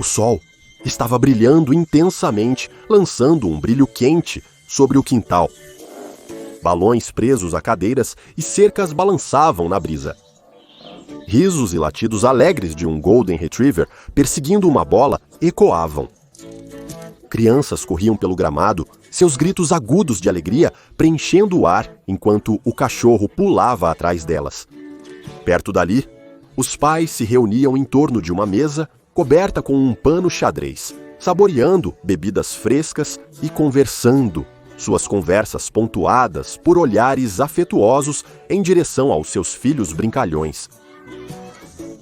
O sol estava brilhando intensamente, lançando um brilho quente sobre o quintal. Balões presos a cadeiras e cercas balançavam na brisa. Risos e latidos alegres de um Golden Retriever perseguindo uma bola ecoavam. Crianças corriam pelo gramado, seus gritos agudos de alegria preenchendo o ar enquanto o cachorro pulava atrás delas. Perto dali, os pais se reuniam em torno de uma mesa coberta com um pano xadrez, saboreando bebidas frescas e conversando, suas conversas pontuadas por olhares afetuosos em direção aos seus filhos brincalhões.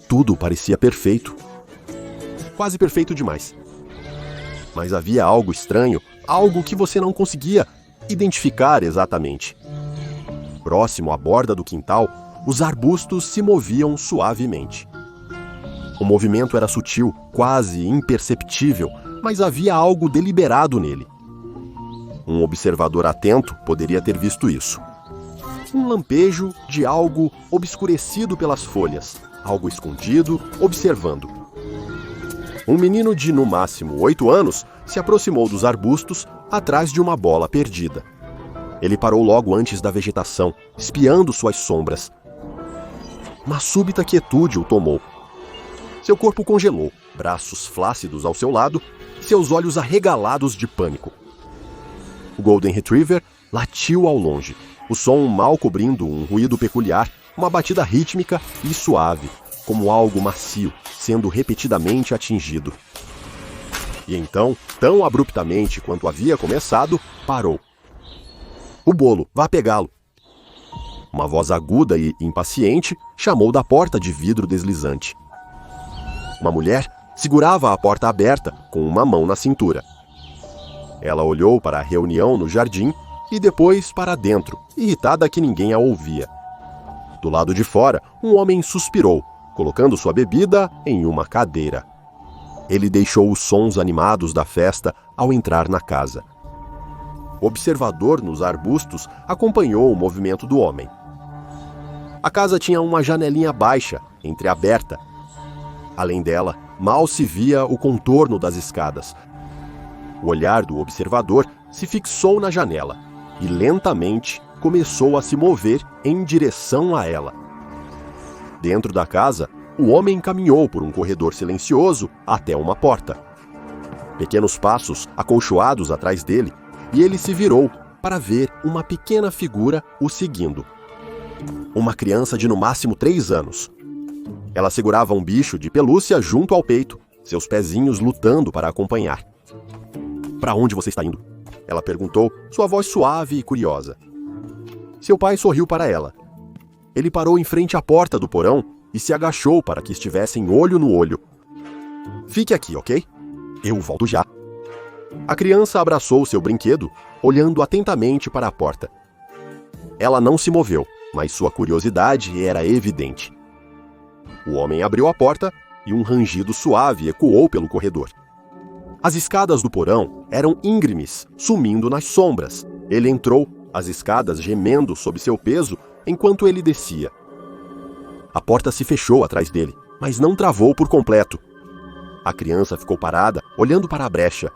Tudo parecia perfeito. Quase perfeito demais. Mas havia algo estranho, algo que você não conseguia identificar exatamente. Próximo à borda do quintal, os arbustos se moviam suavemente. O movimento era sutil, quase imperceptível, mas havia algo deliberado nele. Um observador atento poderia ter visto isso. Um lampejo de algo obscurecido pelas folhas, algo escondido, observando. Um menino de, no máximo, 8 anos se aproximou dos arbustos atrás de uma bola perdida. Ele parou logo antes da vegetação, espiando suas sombras. Uma súbita quietude o tomou. Seu corpo congelou, braços flácidos ao seu lado, seus olhos arregalados de pânico. O Golden Retriever latiu ao longe, o som mal cobrindo um ruído peculiar, uma batida rítmica e suave, como algo macio, sendo repetidamente atingido. E então, tão abruptamente quanto havia começado, parou. O bolo, vá pegá-lo. Uma voz aguda e impaciente chamou da porta de vidro deslizante. Uma mulher segurava a porta aberta com uma mão na cintura. Ela olhou para a reunião no jardim e depois para dentro, irritada que ninguém a ouvia. Do lado de fora, um homem suspirou, colocando sua bebida em uma cadeira. Ele deixou os sons animados da festa ao entrar na casa. O observador nos arbustos acompanhou o movimento do homem. A casa tinha uma janelinha baixa, entreaberta. Além dela, mal se via o contorno das escadas. O olhar do observador se fixou na janela e lentamente começou a se mover em direção a ela. Dentro da casa, o homem caminhou por um corredor silencioso até uma porta. Pequenos passos acolchoados atrás dele, e ele se virou para ver uma pequena figura o seguindo. Uma criança de no máximo 3 anos. Ela segurava um bicho de pelúcia junto ao peito, seus pezinhos lutando para acompanhar. "Para onde você está indo?" ela perguntou, sua voz suave e curiosa. Seu pai sorriu para ela. Ele parou em frente à porta do porão e se agachou para que estivessem olho no olho. "Fique aqui, ok? Eu volto já." A criança abraçou seu brinquedo, olhando atentamente para a porta. Ela não se moveu, mas sua curiosidade era evidente. O homem abriu a porta e um rangido suave ecoou pelo corredor. As escadas do porão eram íngremes, sumindo nas sombras. Ele entrou, as escadas gemendo sob seu peso enquanto ele descia. A porta se fechou atrás dele, mas não travou por completo. A criança ficou parada, olhando para a brecha.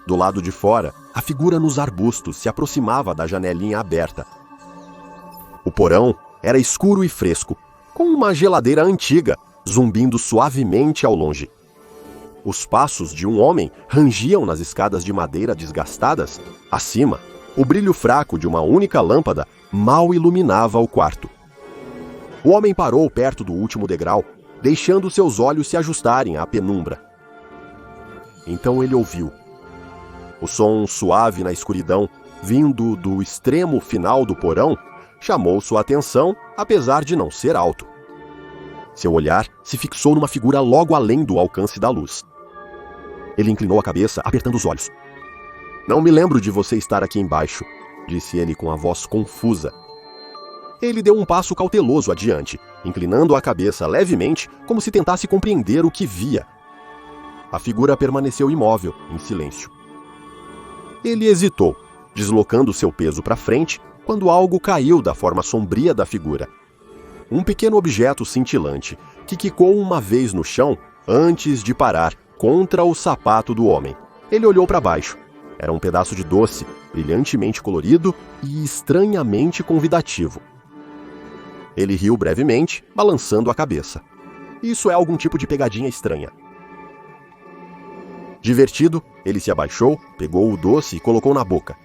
Do lado de fora, a figura nos arbustos se aproximava da janelinha aberta. O porão era escuro e fresco, com uma geladeira antiga, zumbindo suavemente ao longe. Os passos de um homem rangiam nas escadas de madeira desgastadas. Acima, o brilho fraco de uma única lâmpada mal iluminava o quarto. O homem parou perto do último degrau, deixando seus olhos se ajustarem à penumbra. Então ele ouviu. O som suave na escuridão, vindo do extremo final do porão, chamou sua atenção, apesar de não ser alto. Seu olhar se fixou numa figura logo além do alcance da luz. Ele inclinou a cabeça, apertando os olhos. "Não me lembro de você estar aqui embaixo", disse ele com a voz confusa. Ele deu um passo cauteloso adiante, inclinando a cabeça levemente, como se tentasse compreender o que via. A figura permaneceu imóvel, em silêncio. Ele hesitou, deslocando seu peso para frente, quando algo caiu da forma sombria da figura. Um pequeno objeto cintilante, que quicou uma vez no chão antes de parar contra o sapato do homem. Ele olhou para baixo. Era um pedaço de doce, brilhantemente colorido e estranhamente convidativo. Ele riu brevemente, balançando a cabeça. Isso é algum tipo de pegadinha estranha. Divertido, ele se abaixou, pegou o doce e colocou na boca.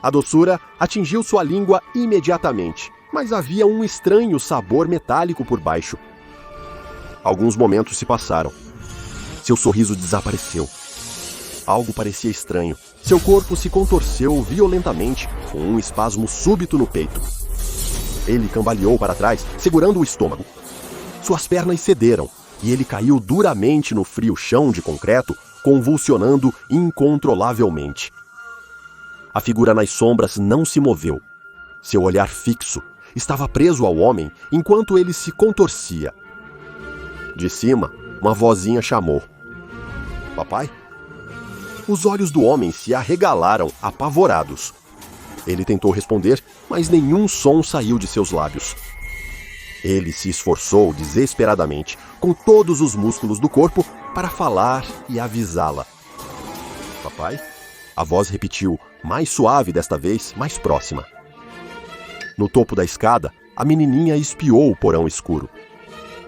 A doçura atingiu sua língua imediatamente, mas havia um estranho sabor metálico por baixo. Alguns momentos se passaram. Seu sorriso desapareceu. Algo parecia estranho. Seu corpo se contorceu violentamente, com um espasmo súbito no peito. Ele cambaleou para trás, segurando o estômago. Suas pernas cederam, e ele caiu duramente no frio chão de concreto, convulsionando incontrolavelmente. A figura nas sombras não se moveu. Seu olhar fixo estava preso ao homem enquanto ele se contorcia. De cima, uma vozinha chamou. Papai? Os olhos do homem se arregalaram, apavorados. Ele tentou responder, mas nenhum som saiu de seus lábios. Ele se esforçou desesperadamente, com todos os músculos do corpo, para falar e avisá-la. Papai? A voz repetiu, mais suave desta vez, mais próxima. No topo da escada, a menininha espiou o porão escuro.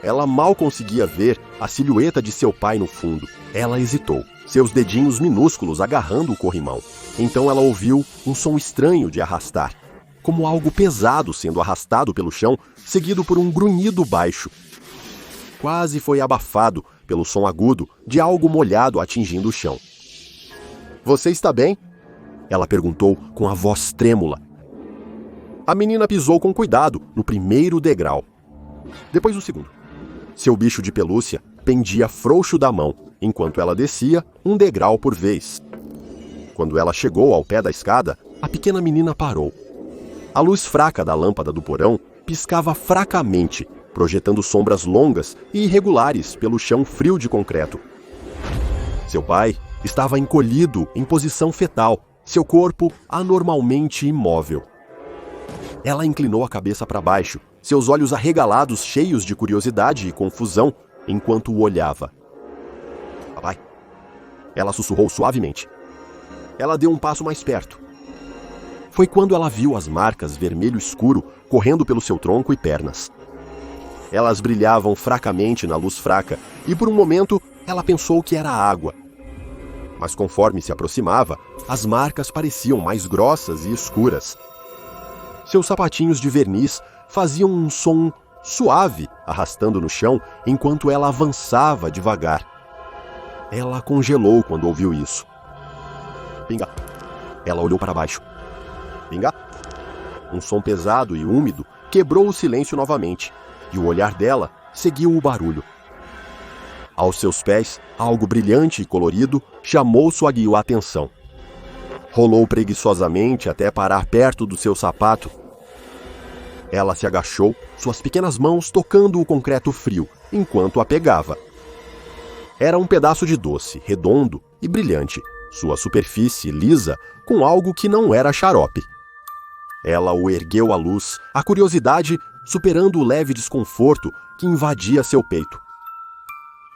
Ela mal conseguia ver a silhueta de seu pai no fundo. Ela hesitou, seus dedinhos minúsculos agarrando o corrimão. Então ela ouviu um som estranho de arrastar, como algo pesado sendo arrastado pelo chão, seguido por um grunhido baixo. Quase foi abafado pelo som agudo de algo molhado atingindo o chão. Você está bem? Ela perguntou com a voz trêmula. A menina pisou com cuidado no primeiro degrau. Depois o segundo. Seu bicho de pelúcia pendia frouxo da mão, enquanto ela descia um degrau por vez. Quando ela chegou ao pé da escada, a pequena menina parou. A luz fraca da lâmpada do porão piscava fracamente, projetando sombras longas e irregulares pelo chão frio de concreto. Seu pai estava encolhido em posição fetal, seu corpo anormalmente imóvel. Ela inclinou a cabeça para baixo, seus olhos arregalados cheios de curiosidade e confusão, enquanto o olhava. Papai? Ela sussurrou suavemente. Ela deu um passo mais perto. Foi quando ela viu as marcas vermelho escuro correndo pelo seu tronco e pernas. Elas brilhavam fracamente na luz fraca, e por um momento ela pensou que era água. Mas conforme se aproximava, as marcas pareciam mais grossas e escuras. Seus sapatinhos de verniz faziam um som suave arrastando no chão enquanto ela avançava devagar. Ela congelou quando ouviu isso. Pinga. Ela olhou para baixo. Pinga. Um som pesado e úmido quebrou o silêncio novamente, e o olhar dela seguiu o barulho. Aos seus pés, algo brilhante e colorido chamou sua atenção. Rolou preguiçosamente até parar perto do seu sapato. Ela se agachou, suas pequenas mãos tocando o concreto frio, enquanto a pegava. Era um pedaço de doce, redondo e brilhante, sua superfície lisa com algo que não era xarope. Ela o ergueu à luz, a curiosidade superando o leve desconforto que invadia seu peito.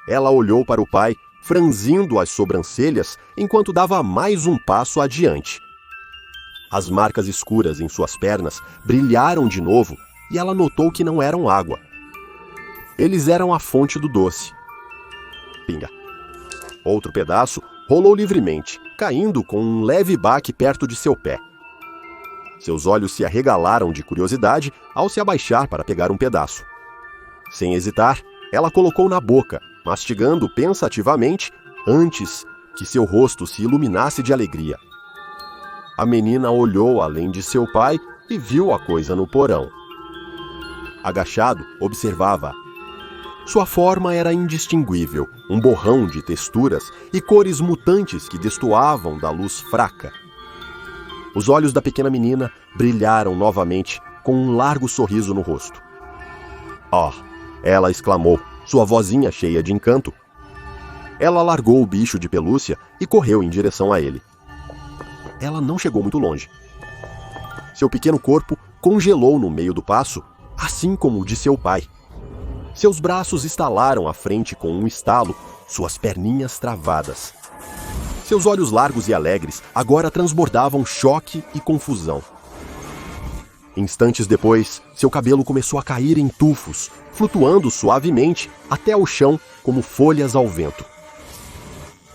Ela olhou para o pai, franzindo as sobrancelhas enquanto dava mais um passo adiante. As marcas escuras em suas pernas brilharam de novo e ela notou que não eram água. Eles eram a fonte do doce. Pinga. Outro pedaço rolou livremente, caindo com um leve baque perto de seu pé. Seus olhos se arregalaram de curiosidade ao se abaixar para pegar um pedaço. Sem hesitar, ela colocou na boca, mastigando pensativamente antes que seu rosto se iluminasse de alegria. A menina olhou além de seu pai e viu a coisa no porão. Agachado, observava-a. Sua forma era indistinguível, um borrão de texturas e cores mutantes que destoavam da luz fraca. Os olhos da pequena menina brilharam novamente, com um largo sorriso no rosto. "Oh!" ela exclamou, sua vozinha cheia de encanto. Ela largou o bicho de pelúcia e correu em direção a ele. Ela não chegou muito longe. Seu pequeno corpo congelou no meio do passo, assim como o de seu pai. Seus braços estalaram à frente com um estalo, suas perninhas travadas. Seus olhos largos e alegres agora transbordavam choque e confusão. Instantes depois, seu cabelo começou a cair em tufos, flutuando suavemente até o chão como folhas ao vento.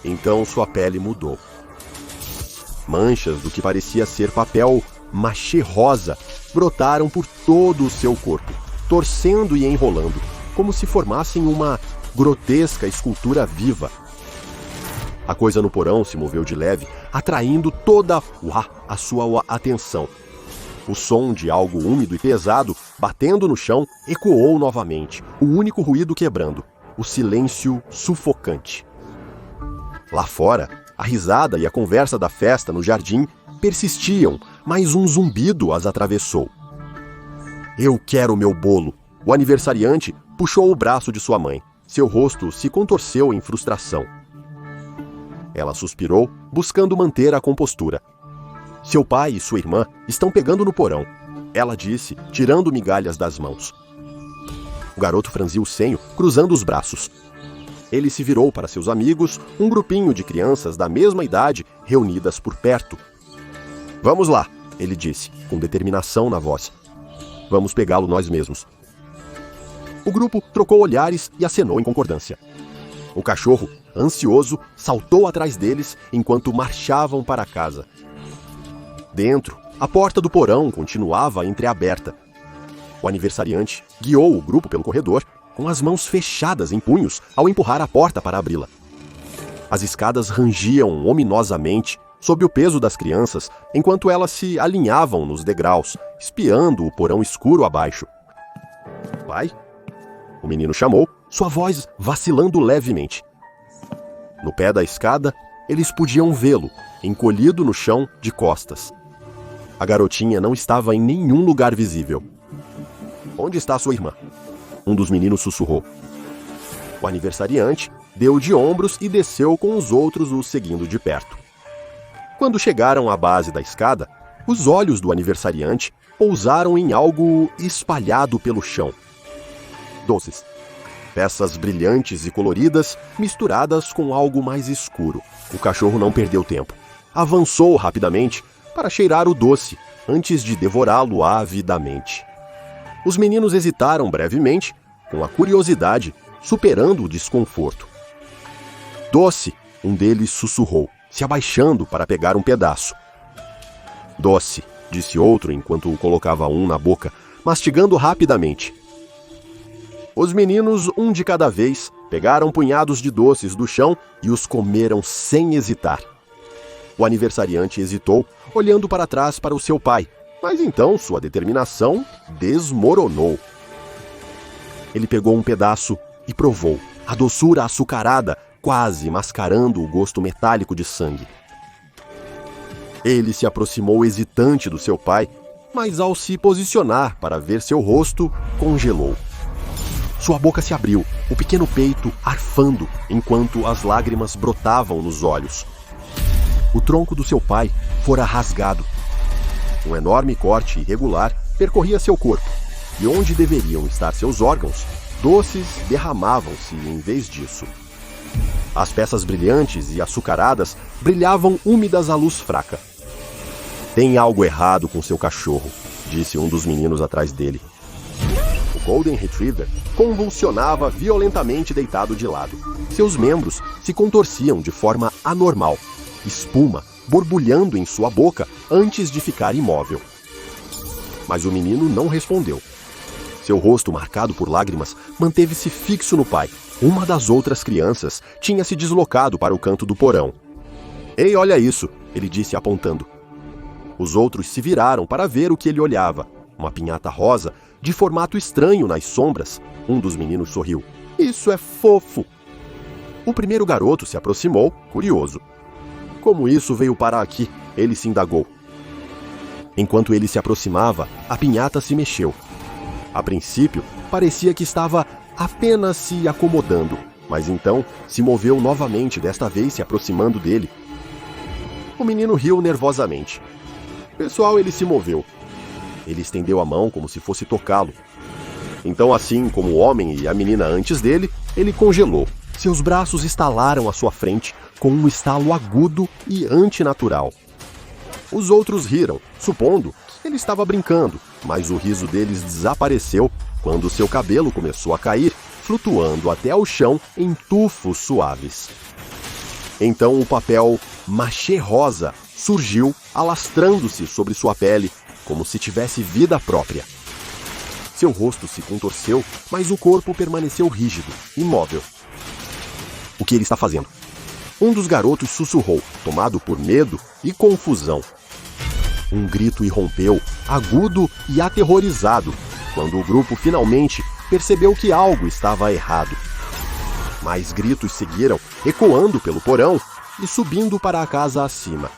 Então sua pele mudou. Manchas do que parecia ser papel machê rosa brotaram por todo o seu corpo, torcendo e enrolando, como se formassem uma grotesca escultura viva. A coisa no porão se moveu de leve, atraindo toda a sua atenção. O som de algo úmido e pesado, batendo no chão, ecoou novamente, o único ruído quebrando, o silêncio sufocante. Lá fora, a risada e a conversa da festa no jardim persistiam, mas um zumbido as atravessou. Eu quero meu bolo! O aniversariante puxou o braço de sua mãe. Seu rosto se contorceu em frustração. Ela suspirou, buscando manter a compostura. Seu pai e sua irmã estão pegando no porão, ela disse, tirando migalhas das mãos. O garoto franziu o senho, cruzando os braços. Ele se virou para seus amigos, um grupinho de crianças da mesma idade reunidas por perto. Vamos lá, ele disse, com determinação na voz. Vamos pegá-lo nós mesmos. O grupo trocou olhares e acenou em concordância. O cachorro, ansioso, saltou atrás deles enquanto marchavam para casa. Dentro, a porta do porão continuava entreaberta. O aniversariante guiou o grupo pelo corredor, com as mãos fechadas em punhos ao empurrar a porta para abri-la. As escadas rangiam ominosamente sob o peso das crianças enquanto elas se alinhavam nos degraus, espiando o porão escuro abaixo. Pai? O menino chamou, sua voz vacilando levemente. No pé da escada, eles podiam vê-lo, encolhido no chão de costas. A garotinha não estava em nenhum lugar visível. Onde está sua irmã? Um dos meninos sussurrou. O aniversariante deu de ombros e desceu com os outros o seguindo de perto. Quando chegaram à base da escada, os olhos do aniversariante pousaram em algo espalhado pelo chão. Doces. Peças brilhantes e coloridas misturadas com algo mais escuro. O cachorro não perdeu tempo. Avançou rapidamente para cheirar o doce, antes de devorá-lo avidamente. Os meninos hesitaram brevemente, com a curiosidade, superando o desconforto. Doce, um deles sussurrou, se abaixando para pegar um pedaço. Doce, disse outro enquanto colocava um na boca, mastigando rapidamente. Os meninos, um de cada vez, pegaram punhados de doces do chão e os comeram sem hesitar. O aniversariante hesitou, olhando para trás para o seu pai, mas então sua determinação desmoronou. Ele pegou um pedaço e provou, a doçura açucarada, quase mascarando o gosto metálico de sangue. Ele se aproximou hesitante do seu pai, mas ao se posicionar para ver seu rosto, congelou. Sua boca se abriu, o pequeno peito arfando, enquanto as lágrimas brotavam nos olhos. O tronco do seu pai fora rasgado. Um enorme corte irregular percorria seu corpo, e onde deveriam estar seus órgãos, doces derramavam-se em vez disso. As peças brilhantes e açucaradas brilhavam úmidas à luz fraca. Tem algo errado com seu cachorro, disse um dos meninos atrás dele. O Golden Retriever convulsionava violentamente deitado de lado. Seus membros se contorciam de forma anormal, espuma borbulhando em sua boca antes de ficar imóvel. Mas o menino não respondeu. Seu rosto, marcado por lágrimas, manteve-se fixo no pai. Uma das outras crianças tinha se deslocado para o canto do porão. Ei, olha isso, ele disse apontando. Os outros se viraram para ver o que ele olhava. Uma pinhata rosa, de formato estranho nas sombras. Um dos meninos sorriu. Isso é fofo! O primeiro garoto se aproximou, curioso. Como isso veio parar aqui? Ele se indagou. Enquanto ele se aproximava, a pinhata se mexeu. A princípio, parecia que estava apenas se acomodando, mas então se moveu novamente, desta vez se aproximando dele. O menino riu nervosamente. Pessoal, ele se moveu. Ele estendeu a mão como se fosse tocá-lo. Então, assim como o homem e a menina antes dele, ele congelou. Seus braços estalaram à sua frente com um estalo agudo e antinatural. Os outros riram, supondo que ele estava brincando, mas o riso deles desapareceu quando seu cabelo começou a cair, flutuando até ao chão em tufos suaves. Então o papel machê rosa surgiu, alastrando-se sobre sua pele, como se tivesse vida própria. Seu rosto se contorceu, mas o corpo permaneceu rígido, imóvel. O que ele está fazendo? Um dos garotos sussurrou, tomado por medo e confusão. Um grito irrompeu, agudo e aterrorizado, quando o grupo finalmente percebeu que algo estava errado. Mais gritos seguiram, ecoando pelo porão e subindo para a casa acima.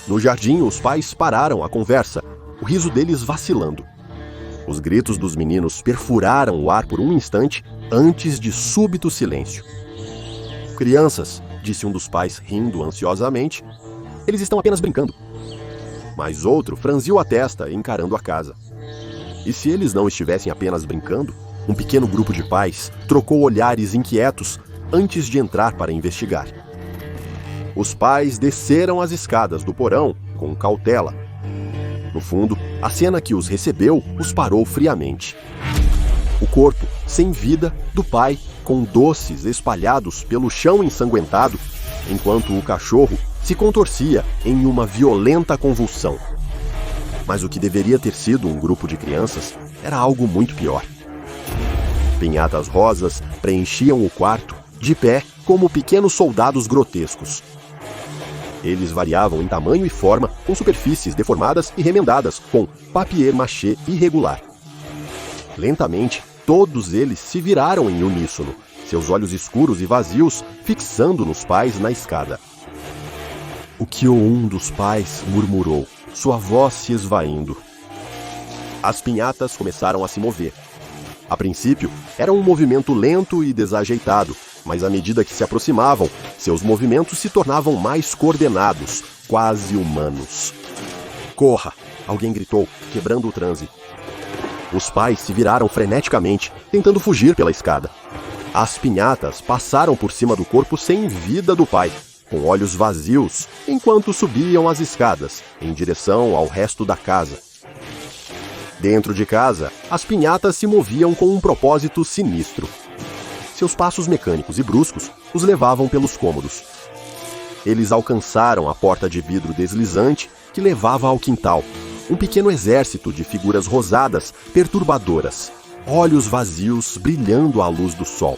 No jardim, os pais pararam a conversa, o riso deles vacilando. Os gritos dos meninos perfuraram o ar por um instante antes de súbito silêncio. "Crianças", disse um dos pais rindo ansiosamente, "eles estão apenas brincando." Mas outro franziu a testa encarando a casa. E se eles não estivessem apenas brincando, um pequeno grupo de pais trocou olhares inquietos antes de entrar para investigar. Os pais desceram as escadas do porão com cautela. No fundo, a cena que os recebeu os parou friamente. O corpo, sem vida, do pai, com doces espalhados pelo chão ensanguentado, enquanto o cachorro se contorcia em uma violenta convulsão. Mas o que deveria ter sido um grupo de crianças era algo muito pior. Pinhatas rosas preenchiam o quarto, de pé, como pequenos soldados grotescos. Eles variavam em tamanho e forma, com superfícies deformadas e remendadas, com papier-mâché irregular. Lentamente, todos eles se viraram em uníssono, seus olhos escuros e vazios fixando nos pais na escada. "O que um dos pais murmurou, sua voz se esvaindo." As pinhatas começaram a se mover. A princípio, era um movimento lento e desajeitado, mas à medida que se aproximavam, seus movimentos se tornavam mais coordenados, quase humanos. "Corra!" alguém gritou, quebrando o transe. Os pais se viraram freneticamente, tentando fugir pela escada. As pinhatas passaram por cima do corpo sem vida do pai, com olhos vazios, enquanto subiam as escadas, em direção ao resto da casa. Dentro de casa, as pinhatas se moviam com um propósito sinistro. Seus passos mecânicos e bruscos os levavam pelos cômodos. Eles alcançaram a porta de vidro deslizante que levava ao quintal, um pequeno exército de figuras rosadas perturbadoras, olhos vazios brilhando à luz do sol.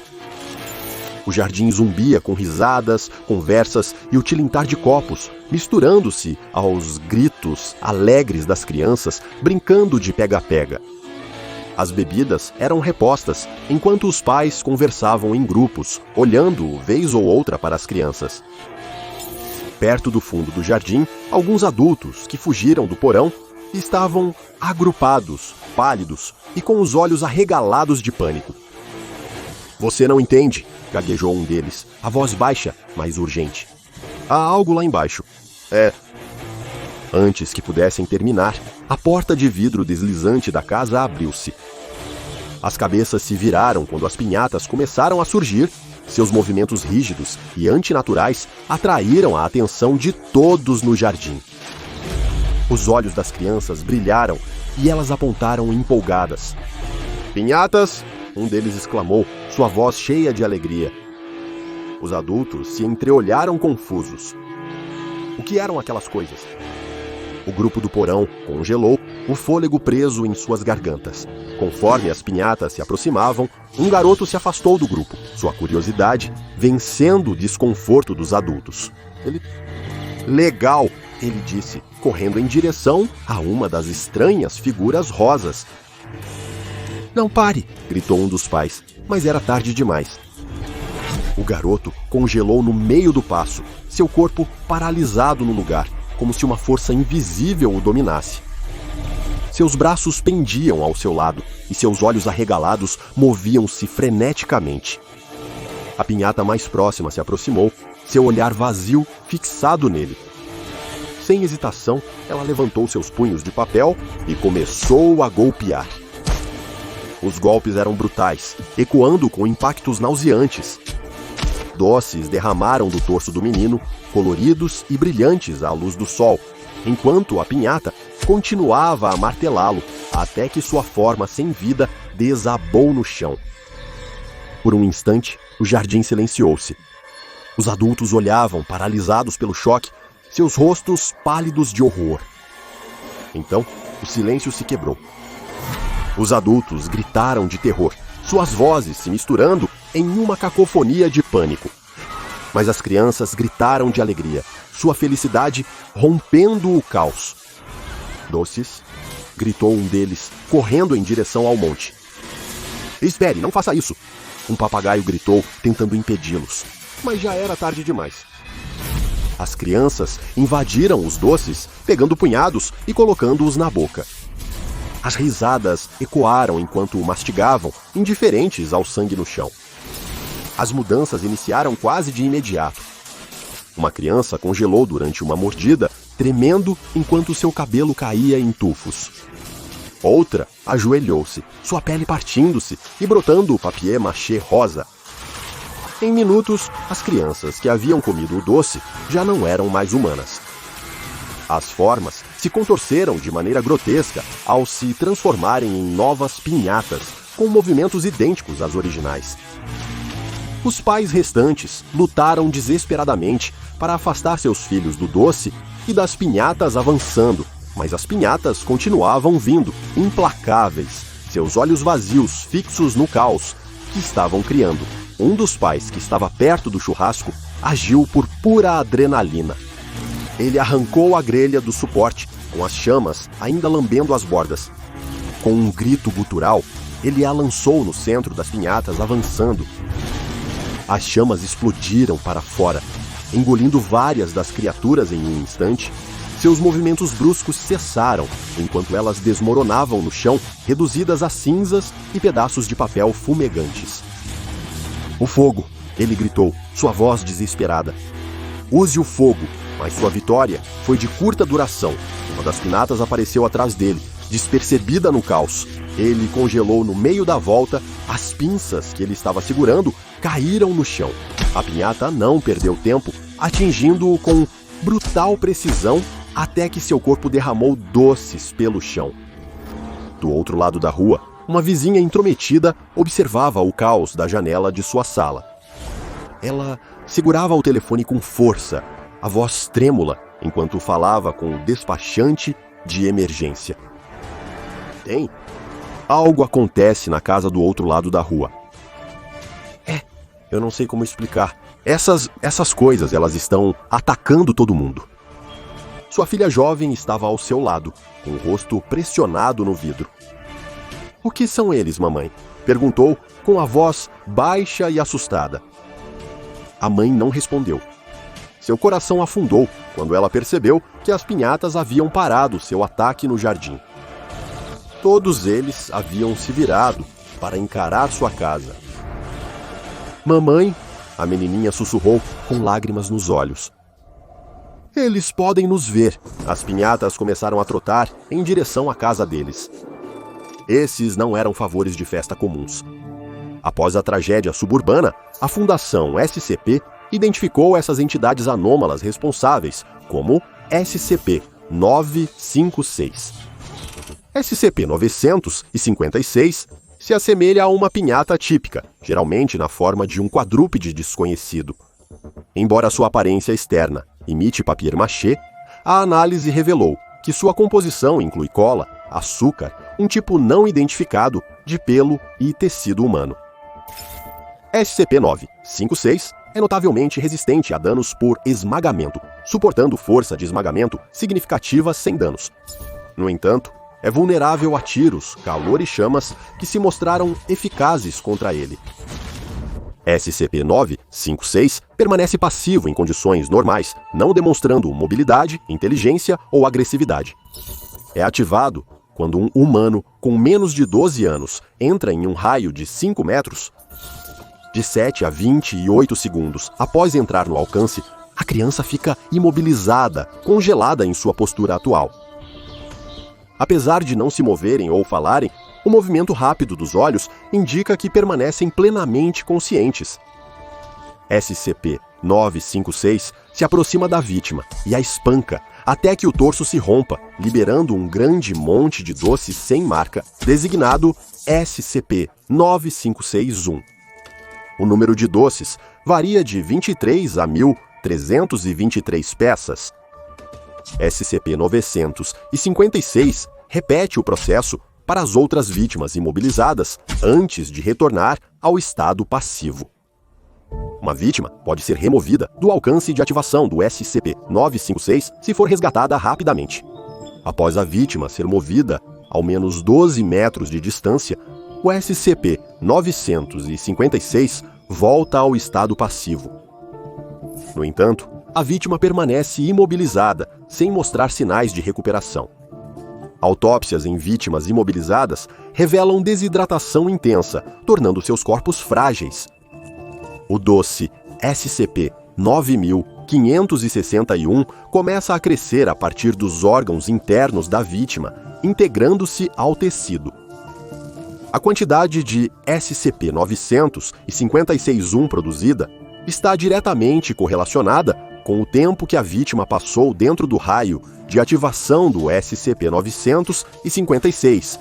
O jardim zumbia com risadas, conversas e o tilintar de copos, misturando-se aos gritos alegres das crianças brincando de pega-pega. As bebidas eram repostas, enquanto os pais conversavam em grupos, olhando vez ou outra para as crianças. Perto do fundo do jardim, alguns adultos que fugiram do porão estavam agrupados, pálidos e com os olhos arregalados de pânico. "Você não entende", gaguejou um deles, a voz baixa, mas urgente. "Há algo lá embaixo." "É." Antes que pudessem terminar, a porta de vidro deslizante da casa abriu-se. As cabeças se viraram quando as pinhatas começaram a surgir. Seus movimentos rígidos e antinaturais atraíram a atenção de todos no jardim. Os olhos das crianças brilharam e elas apontaram empolgadas. "Pinhatas!" um deles exclamou, sua voz cheia de alegria. Os adultos se entreolharam confusos. O que eram aquelas coisas? O grupo do porão congelou, o fôlego preso em suas gargantas. Conforme as pinhatas se aproximavam, um garoto se afastou do grupo, sua curiosidade vencendo o desconforto dos adultos. "Legal!" ele disse, correndo em direção a uma das estranhas figuras rosas. "Não pare!" gritou um dos pais, mas era tarde demais. O garoto congelou no meio do passo, seu corpo paralisado no lugar, como se uma força invisível o dominasse. Seus braços pendiam ao seu lado e seus olhos arregalados moviam-se freneticamente. A pinhata mais próxima se aproximou, seu olhar vazio fixado nele. Sem hesitação, ela levantou seus punhos de papel e começou a golpear. Os golpes eram brutais, ecoando com impactos nauseantes. Doces derramaram do torso do menino, coloridos e brilhantes à luz do sol, enquanto a pinhata continuava a martelá-lo até que sua forma sem vida desabou no chão. Por um instante, o jardim silenciou-se. Os adultos olhavam, paralisados pelo choque, seus rostos pálidos de horror. Então, o silêncio se quebrou. Os adultos gritaram de terror, suas vozes se misturando em uma cacofonia de pânico. Mas as crianças gritaram de alegria, sua felicidade rompendo o caos. Doces, gritou um deles, correndo em direção ao monte. Espere, não faça isso! Um papagaio gritou, tentando impedi-los, mas já era tarde demais. As crianças invadiram os doces, pegando punhados e colocando-os na boca. As risadas ecoaram enquanto mastigavam, indiferentes ao sangue no chão. As mudanças iniciaram quase de imediato. Uma criança congelou durante uma mordida, tremendo enquanto seu cabelo caía em tufos. Outra ajoelhou-se, sua pele partindo-se e brotando papier-mâché rosa. Em minutos, as crianças que haviam comido o doce já não eram mais humanas. As formas se contorceram de maneira grotesca ao se transformarem em novas pinhatas, com movimentos idênticos às originais. Os pais restantes lutaram desesperadamente para afastar seus filhos do doce e das pinhatas avançando, mas as pinhatas continuavam vindo, implacáveis, seus olhos vazios fixos no caos que estavam criando. Um dos pais, que estava perto do churrasco, agiu por pura adrenalina. Ele arrancou a grelha do suporte, com as chamas ainda lambendo as bordas. Com um grito gutural, ele a lançou no centro das pinhatas, avançando. As chamas explodiram para fora, engolindo várias das criaturas em um instante. Seus movimentos bruscos cessaram, enquanto elas desmoronavam no chão, reduzidas a cinzas e pedaços de papel fumegantes. O fogo! Ele gritou, sua voz desesperada. Use o fogo! Mas sua vitória foi de curta duração. Uma das pinhatas apareceu atrás dele, despercebida no caos. Ele congelou no meio da volta, as pinças que ele estava segurando caíram no chão. A pinhata não perdeu tempo, atingindo-o com brutal precisão até que seu corpo derramou doces pelo chão. Do outro lado da rua, uma vizinha intrometida observava o caos da janela de sua sala. Ela segurava o telefone com força, a voz trêmula, enquanto falava com o despachante de emergência. Tem? Algo acontece na casa do outro lado da rua. Eu não sei como explicar. Essas coisas, elas estão atacando todo mundo. Sua filha jovem estava ao seu lado, com o rosto pressionado no vidro. O que são eles, mamãe? Perguntou, com a voz baixa e assustada. A mãe não respondeu. Seu coração afundou quando ela percebeu que as pinhatas haviam parado seu ataque no jardim. Todos eles haviam se virado para encarar sua casa. Mamãe, a menininha sussurrou com lágrimas nos olhos. Eles podem nos ver. As pinhatas começaram a trotar em direção à casa deles. Esses não eram favores de festa comuns. Após a tragédia suburbana, a Fundação SCP identificou essas entidades anômalas responsáveis como SCP-956. SCP-956 se assemelha a uma pinhata típica, geralmente na forma de um quadrúpede desconhecido. Embora sua aparência externa imite papier-mâché, a análise revelou que sua composição inclui cola, açúcar, um tipo não identificado de pelo e tecido humano. SCP-956 é notavelmente resistente a danos por esmagamento, suportando força de esmagamento significativa sem danos. No entanto, é vulnerável a tiros, calor e chamas que se mostraram eficazes contra ele. SCP-956 permanece passivo em condições normais, não demonstrando mobilidade, inteligência ou agressividade. É ativado quando um humano com menos de 12 anos entra em um raio de 5 metros. De 7 a 28 segundos após entrar no alcance, a criança fica imobilizada, congelada em sua postura atual. Apesar de não se moverem ou falarem, O movimento rápido dos olhos indica que permanecem plenamente conscientes. SCP-956 se aproxima da vítima e a espanca até que o torso se rompa, liberando um grande monte de doces sem marca, designado SCP-956-1. O número de doces varia de 23 a 1.323 peças. SCP-956 repete o processo para as outras vítimas imobilizadas antes de retornar ao estado passivo. Uma vítima pode ser removida do alcance de ativação do SCP-956 se for resgatada rapidamente. Após a vítima ser movida ao menos 12 metros de distância, o SCP-956 volta ao estado passivo. No entanto, a vítima permanece imobilizada, sem mostrar sinais de recuperação. Autópsias em vítimas imobilizadas revelam desidratação intensa, tornando seus corpos frágeis. O doce SCP-9561 começa a crescer a partir dos órgãos internos da vítima, integrando-se ao tecido. A quantidade de SCP-956-1 produzida está diretamente correlacionada com o tempo que a vítima passou dentro do raio de ativação do SCP-956.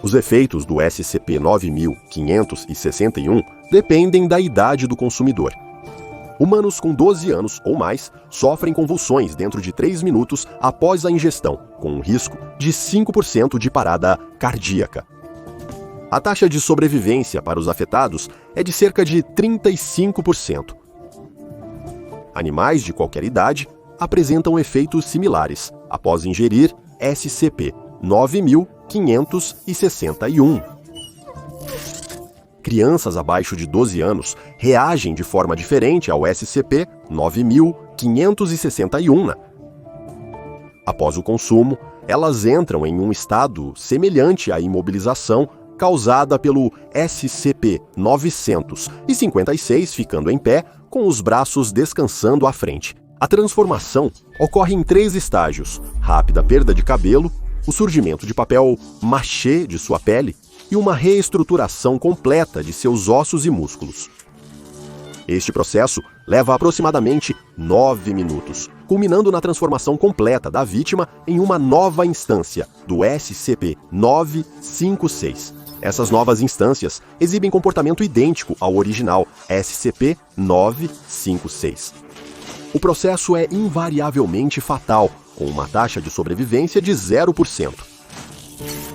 Os efeitos do SCP-9561 dependem da idade do consumidor. Humanos com 12 anos ou mais sofrem convulsões dentro de 3 minutos após a ingestão, com um risco de 5% de parada cardíaca. A taxa de sobrevivência para os afetados é de cerca de 35%. Animais de qualquer idade apresentam efeitos similares após ingerir SCP-9561. Crianças abaixo de 12 anos reagem de forma diferente ao SCP-9561. Após o consumo, elas entram em um estado semelhante à imobilização causada pelo SCP-956, ficando em pé, com os braços descansando à frente. A transformação ocorre em 3 estágios: rápida perda de cabelo, o surgimento de papel machê de sua pele e uma reestruturação completa de seus ossos e músculos. Este processo leva aproximadamente 9 minutos, culminando na transformação completa da vítima em uma nova instância do SCP-956. Essas novas instâncias exibem comportamento idêntico ao original SCP-956. O processo é invariavelmente fatal, com uma taxa de sobrevivência de 0%.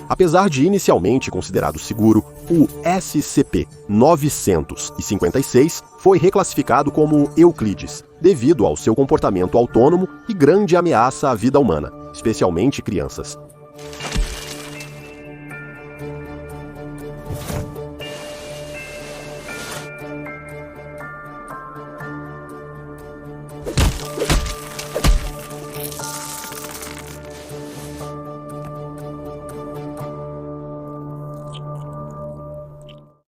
Apesar de inicialmente considerado seguro, o SCP-956 foi reclassificado como Euclides, devido ao seu comportamento autônomo e grande ameaça à vida humana, especialmente crianças.